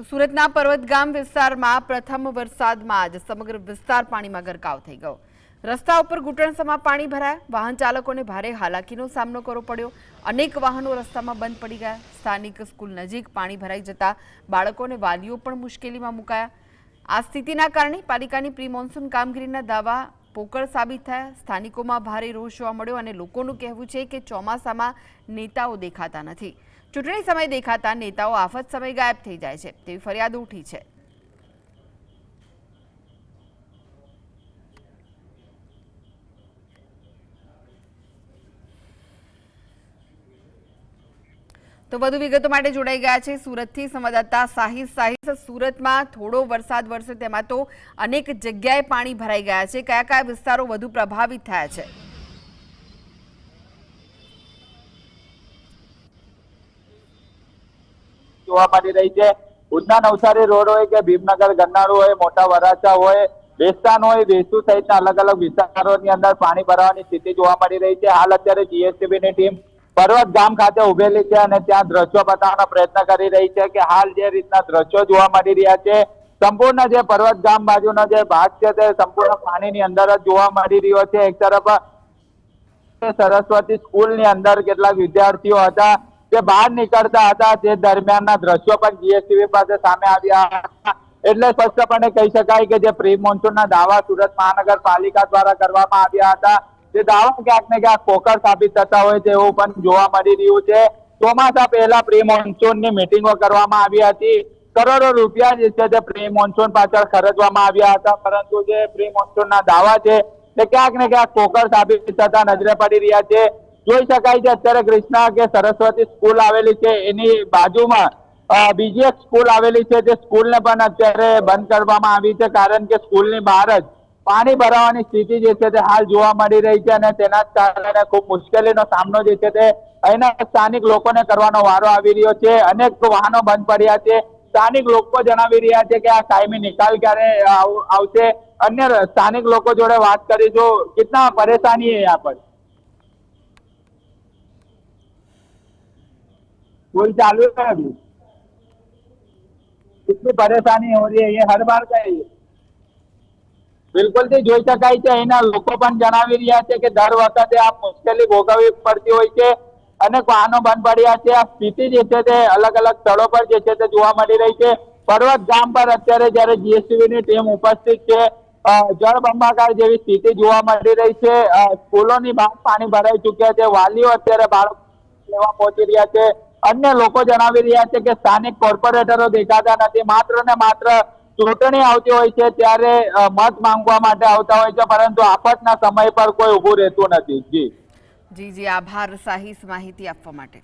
તો સુરતના પર્વતગામ વિસ્તારમાં પ્રથમ વરસાદમાં જ સમગ્ર વિસ્તાર પાણીમાં ગરકાવ થઈ ગયો। રસ્તા ઉપર ઘૂંટણસમા પાણી ભરાયા। વાહન ચાલકોને ભારે હાલાકીનો સામનો કરવો પડ્યો। અનેક વાહનો રસ્તામાં બંધ પડી ગયા। સ્થાનિક સ્કૂલ નજીક પાણી ભરાઈ જતા બાળકોને વાલીઓ પણ મુશ્કેલીમાં મુકાયા। આ સ્થિતિના કારણે પાલિકાની પ્રી મોન્સૂન કામગીરીના દાવા પોકળ સાબિત થયા। સ્થાનિકોમાં ભારે રોષ જોવા મળ્યો અને લોકોનું કહેવું છે કે ચોમાસામાં નેતાઓ દેખાતા નથી। ચૂંટણી સમય દેખાતા નેતાઓ આફત સમય ગાયબ થઈ જાય છે તેવી ફરિયાદ ઉઠી છે। તો વધુ વિગતો માટે જોડાઈ ગયા છે સુરતથી સંવાદદાતા સાહિદ। સુરતમાં થોડો વરસાદ વરસે તેમાં તો અનેક જગ્યાએ પાણી ભરાઈ ગયા છે। કયા કયા વિસ્તારો વધુ પ્રભાવિત થયા છે? જોવા મળી રહી છે। ઉધના નવસારી રોડ હોય કે ભીમનગર ગન્નાળુ હોય, મોટા વરાછા હોય, બેસ્તાન હોય, વેસુ સહિતના અલગ અલગ વિસ્તારોની અંદર પાણી ભરાવાની સ્થિતિ જોવા મળી રહી છે। હાલ અત્યારે જીએસટીબીની ટીમ પર્વત ગામ ખાતે ઉભેલી છે અને ત્યાં દ્રશ્યો બતાવવાનો પ્રયત્ન કરી રહી છે કે હાલ જે રીતના દ્રશ્યો જોવા મળી રહ્યા છે, સંપૂર્ણ જે પર્વત ગામ બાજુનો જે ભાગ છે તે સંપૂર્ણ પાણીની અંદર જ જોવા મળી રહ્યો છે। એક તરફ સરસ્વતી સ્કૂલની અંદર કેટલાક વિદ્યાર્થીઓ હતા જે બહાર નીકળતા હતા, તે દરમિયાનના દ્રશ્યો પણ જીએસટીવી પાસે સામે આવ્યા હતા। એટલે સ્પષ્ટપણે કહી શકાય કે જે પ્રી મોન્સૂનના દાવા સુરત મહાનગરપાલિકા દ્વારા કરવામાં આવ્યા હતા, તે દાવા ક્યાંક ને ક્યાંક પોકળ સાબિત થતા હોય તેવું પણ જોવા મળી રહ્યું છે। ચોમાસા પહેલા પ્રી મોન્સૂનની મિટિંગો કરવામાં આવી હતી। કરોડો રૂપિયા જે છે તે પ્રી મોન્સૂન પાછળ ખર્ચવામાં આવ્યા હતા, પરંતુ જે પ્રી મોન્સૂનના દાવા છે તે ક્યાંક ને ક્યાંક પોકળ સાબિત થતા નજરે પડી રહ્યા છે। જોઈ શકાય છે અત્યારે કૃષ્ણા કે સરસ્વતી સ્કૂલ આવેલી છે, એની બાજુમાં બીજી એક સ્કૂલ આવેલી છે, જે સ્કૂલને પણ અત્યારે બંધ કરવામાં આવી છે, કારણ કે સ્કૂલની બહાર જ પાણી ભરાવાની સ્થિતિ જે છે તે હાલ જોવા મળી રહી છે અને તેના જ કારણે ખૂબ મુશ્કેલીનો સામનો જે છે તે અહીંના સ્થાનિક લોકોને કરવાનો વારો આવી રહ્યો છે। અનેક વાહનો બંધ પડ્યા છે। સ્થાનિક લોકો જણાવી રહ્યા છે કે આ કાયમી નિકાલ ક્યારે આવશે। અન્ય સ્થાનિક લોકો જોડે વાત કરીશું, કેટલા પરેશાની है यहाँ पर? स्कूल चालू है अभी? कितनी परेशानी हो रही है? ये हर बार का है ये? બિલકુલ થી જોઈ શકાય છે અહીંના લોકો પણ જણાવી રહ્યા છે કે દર વખતે આ મુશ્કેલી ભોગવવી પડતી હોય છે। અનેક વાહનો બંધ પડ્યા છે। આ સ્થિતિ જે છે તે અલગ અલગ સ્થળો પર જે છે તે જોવા મળી રહી છે। પર્વત ગામ પર અત્યારે જયારે જીએસટીવીની ટીમ ઉપસ્થિત છે, જળબંબાકાર જેવી સ્થિતિ જોવા મળી રહી છે। સ્કૂલોની બહાર પાણી ભરાઈ ચુક્યા છે। વાલીઓ અત્યારે બાળકો લેવા પહોંચી રહ્યા છે। અન્ય લોકો જણાવી રહ્યા છે કે સ્થાનિક કોર્પોરેટરો દેખાતા નથી। માત્ર ને માત્ર ચૂંટણી આવતી હોય છે ત્યારે મત માંગવા માટે આવતા હોય છે, પરંતુ આફતના સમય પર કોઈ ઊભું રહેતું નથી। જી આભાર સાહિદ માહિતી આપવા માટે।